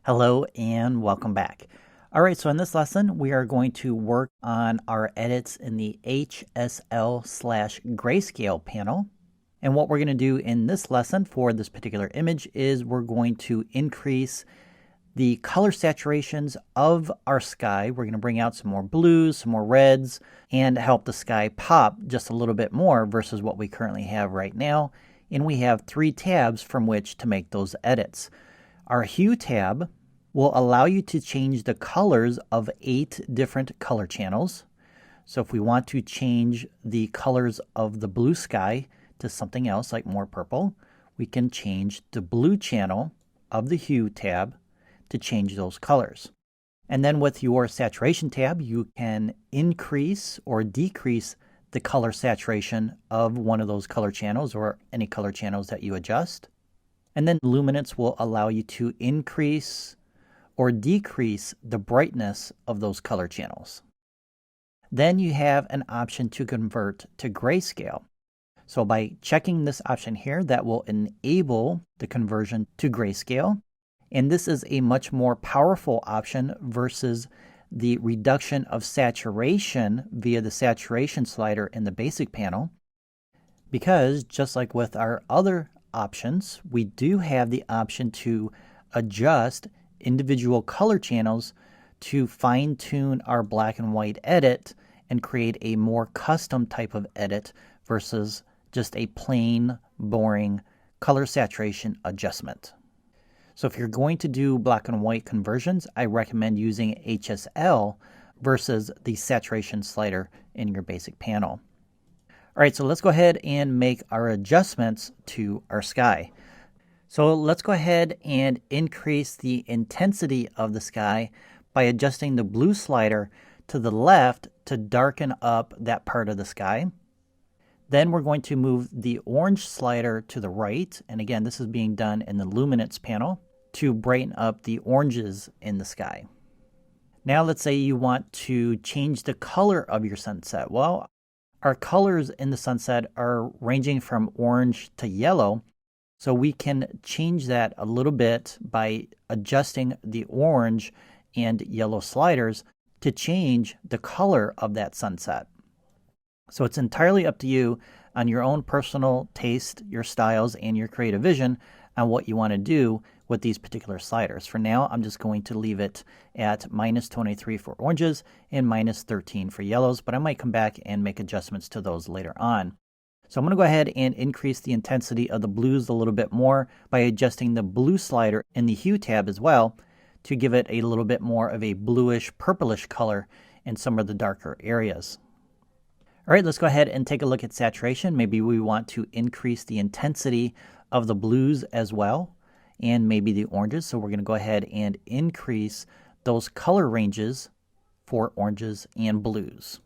Hello and welcome back. All right, so in this lesson, we are going to work on our edits in the HSL/grayscale panel. And what we're going to do in this lesson for this particular image is we're going to increase the color saturations of our sky. We're going to bring out some more blues, some more reds, and help the sky pop just a little bit more versus what we currently have right now. And we have 3 tabs from which to make those edits. Our Hue tab will allow you to change the colors of 8 different color channels. So if we want to change the colors of the blue sky to something else like more purple, we can change the blue channel of the Hue tab to change those colors. And then with your Saturation tab, you can increase or decrease the color saturation of one of those color channels or any color channels that you adjust. And then Luminance will allow you to increase or decrease the brightness of those color channels. Then you have an option to convert to grayscale. So by checking this option here, that will enable the conversion to grayscale. And this is a much more powerful option versus the reduction of saturation via the saturation slider in the basic panel. Because just like with our other options, we do have the option to adjust individual color channels to fine-tune our black and white edit and create a more custom type of edit versus just a plain, boring color saturation adjustment. So if you're going to do black and white conversions, I recommend using HSL versus the saturation slider in your basic panel. All right, so let's go ahead and make our adjustments to our sky. So let's go ahead and increase the intensity of the sky by adjusting the blue slider to the left to darken up that part of the sky. Then we're going to move the orange slider to the right. And again, this is being done in the Luminance panel to brighten up the oranges in the sky. Now let's say you want to change the color of your sunset. Well, our colors in the sunset are ranging from orange to yellow. So we can change that a little bit by adjusting the orange and yellow sliders to change the color of that sunset. So it's entirely up to you on your own personal taste, your styles, and your creative vision on what you want to do with these particular sliders. For now, I'm just going to leave it at -23 for oranges and -13 for yellows, but I might come back and make adjustments to those later on. So I'm going to go ahead and increase the intensity of the blues a little bit more by adjusting the blue slider in the Hue tab as well to give it a little bit more of a bluish, purplish color in some of the darker areas. All right, let's go ahead and take a look at saturation. Maybe we want to increase the intensity of the blues as well, and maybe the oranges. So we're going to go ahead and increase those color ranges for oranges and blues.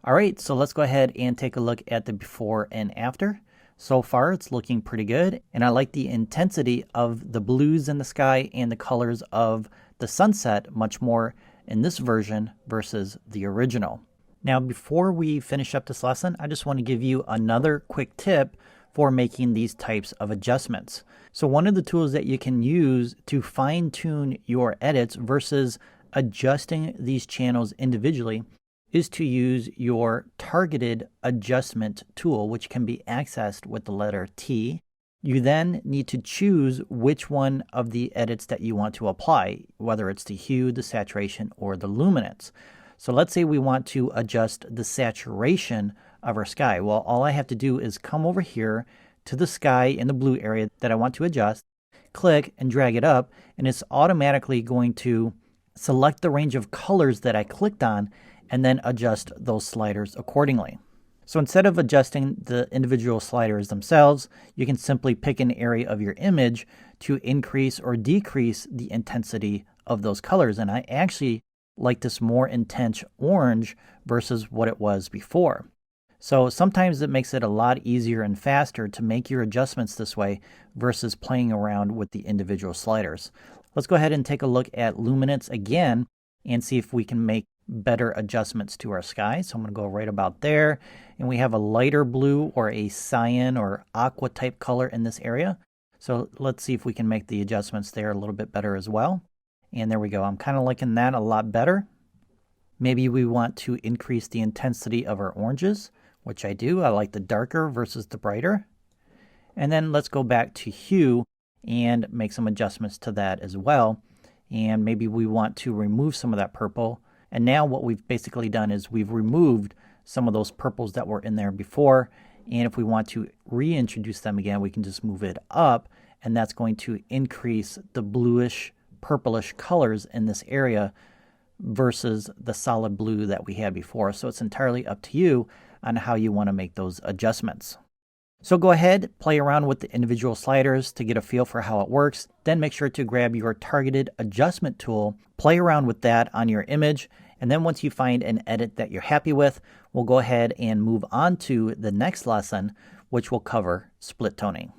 All right, so let's go ahead and take a look at the before and after. So far, it's looking pretty good, and I like the intensity of the blues in the sky and the colors of the sunset much more in this version versus the original. Now, before we finish up this lesson, I just want to give you another quick tip for making these types of adjustments. So one of the tools that you can use to fine-tune your edits versus adjusting these channels individually is to use your targeted adjustment tool, which can be accessed with the letter T. You then need to choose which one of the edits that you want to apply, whether it's the hue, the saturation, or the luminance. So let's say we want to adjust the saturation of our sky. Well, all I have to do is come over here to the sky in the blue area that I want to adjust, click and drag it up, and it's automatically going to select the range of colors that I clicked on and then adjust those sliders accordingly. So instead of adjusting the individual sliders themselves, you can simply pick an area of your image to increase or decrease the intensity of those colors. And I actually like this more intense orange versus what it was before. So sometimes it makes it a lot easier and faster to make your adjustments this way versus playing around with the individual sliders. Let's go ahead and take a look at luminance again and see if we can make better adjustments to our sky. So I'm going to go right about there, and we have a lighter blue or a cyan or aqua type color in this area. So let's see if we can make the adjustments there a little bit better as well. And there we go. I'm kind of liking that a lot better. Maybe we want to increase the intensity of our oranges, which I do. I like the darker versus the brighter. And then let's go back to hue and make some adjustments to that as well. And maybe we want to remove some of that purple. And now what we've basically done is we've removed some of those purples that were in there before. And if we want to reintroduce them again, we can just move it up, and that's going to increase the bluish, purplish colors in this area versus the solid blue that we had before. So it's entirely up to you on how you want to make those adjustments. So go ahead, play around with the individual sliders to get a feel for how it works. Then make sure to grab your targeted adjustment tool, play around with that on your image, and then once you find an edit that you're happy with, we'll go ahead and move on to the next lesson, which will cover split toning.